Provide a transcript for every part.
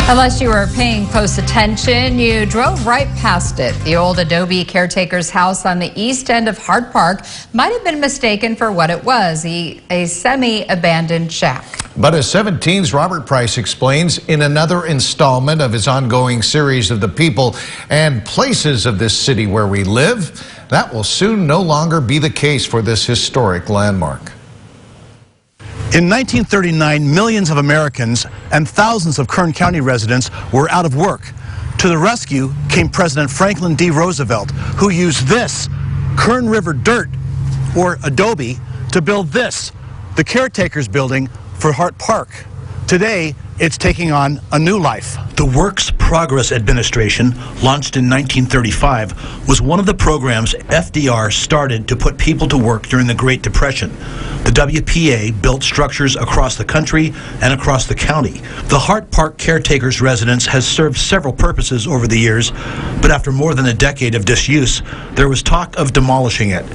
Unless you were paying close attention, you drove right past it. The old adobe caretaker's house on the east end of Hart Park might have been mistaken for what it was, a semi-abandoned shack. But as 17's Robert Price explains in another installment of his ongoing series of the people and places of this city where we live, that will soon no longer be the case for this historic landmark. In 1939, millions of Americans and thousands of Kern County residents were out of work. To the rescue came President Franklin D. Roosevelt, who used this Kern River dirt, or adobe, to build this, the caretaker's building for Hart Park. Today, it's taking on a new life. The Works Progress Administration, launched in 1935, was one of the programs FDR started to put people to work during the Great Depression. The WPA built structures across the country and across the county. The Hart Park Caretaker's Residence has served several purposes over the years, but after more than a decade of disuse, there was talk of demolishing it.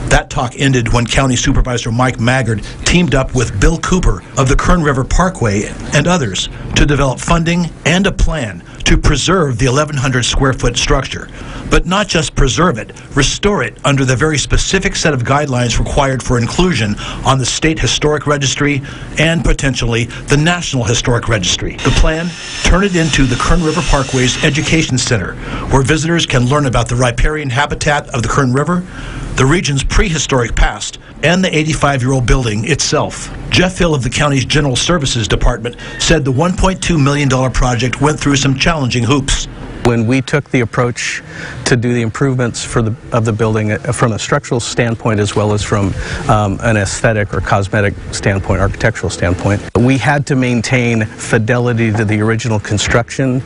That talk ended when County Supervisor Mike Maggard teamed up with Bill Cooper of the Kern River Parkway and others to develop funding and a plan to preserve the 1,100 square foot structure. But not just preserve it, restore it under the very specific set of guidelines required for inclusion on the State Historic Registry and potentially the National Historic Registry. The plan, turn it into the Kern River Parkway's Education Center, where visitors can learn about the riparian habitat of the Kern River, the region's prehistoric past, and the 85-year-old building itself. Jeff Hill of the county's General Services Department said the $1.2 million project went through some challenging hoops. When we took the approach to do the improvements of the building from a structural standpoint as well as from an aesthetic or cosmetic standpoint, architectural standpoint, we had to maintain fidelity to the original construction.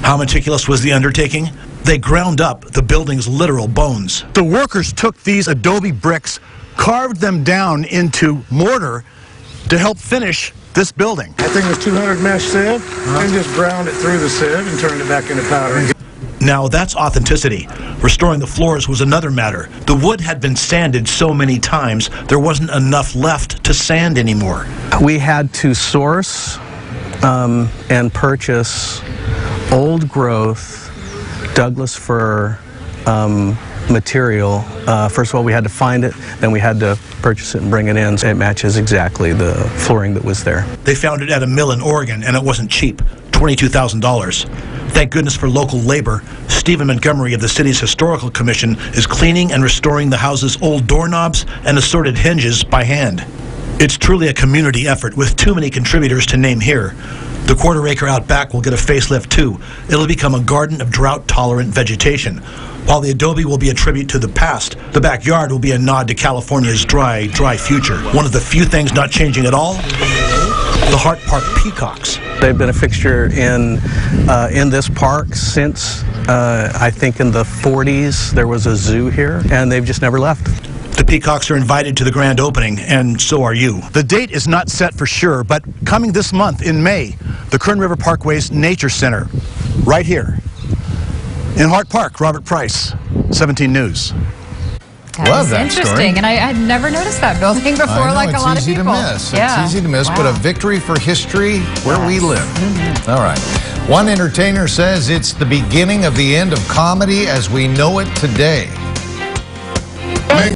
How meticulous was the undertaking? They ground up the building's literal bones. The workers took these adobe bricks, carved them down into mortar to help finish this building. That thing was 200 mesh sieve, and just ground it through the sieve and turned it back into powder. Now that's authenticity. Restoring the floors was another matter. The wood had been sanded so many times, there wasn't enough left to sand anymore. We had to source and purchase old growth Douglas fir material. First of all, we had to find it, then we had to purchase it and bring it in. It matches exactly the flooring that was there. They found it at a mill in Oregon, and it wasn't cheap, $22,000. Thank goodness for local labor. Stephen Montgomery of the city's Historical Commission is cleaning and restoring the house's old doorknobs and assorted hinges by hand. It's truly a community effort with too many contributors to name here. The quarter-acre out back will get a facelift too. It'll become a garden of drought-tolerant vegetation. While the adobe will be a tribute to the past, the backyard will be a nod to California's dry future. One of the few things not changing at all, the Hart Park peacocks. They've been a fixture in this park since, I think in the 40s, there was a zoo here, and they've just never left. The peacocks are invited to the grand opening, and so are you. The date is not set for sure, but coming this month in May, the Kern River Parkway's Nature Center, right here in Hart Park. Robert Price, 17 News. That's interesting, and I had never noticed that building before, like a lot of people. It's easy to miss, but a victory for history where we live. All right. One entertainer says it's the beginning of the end of comedy as we know it today.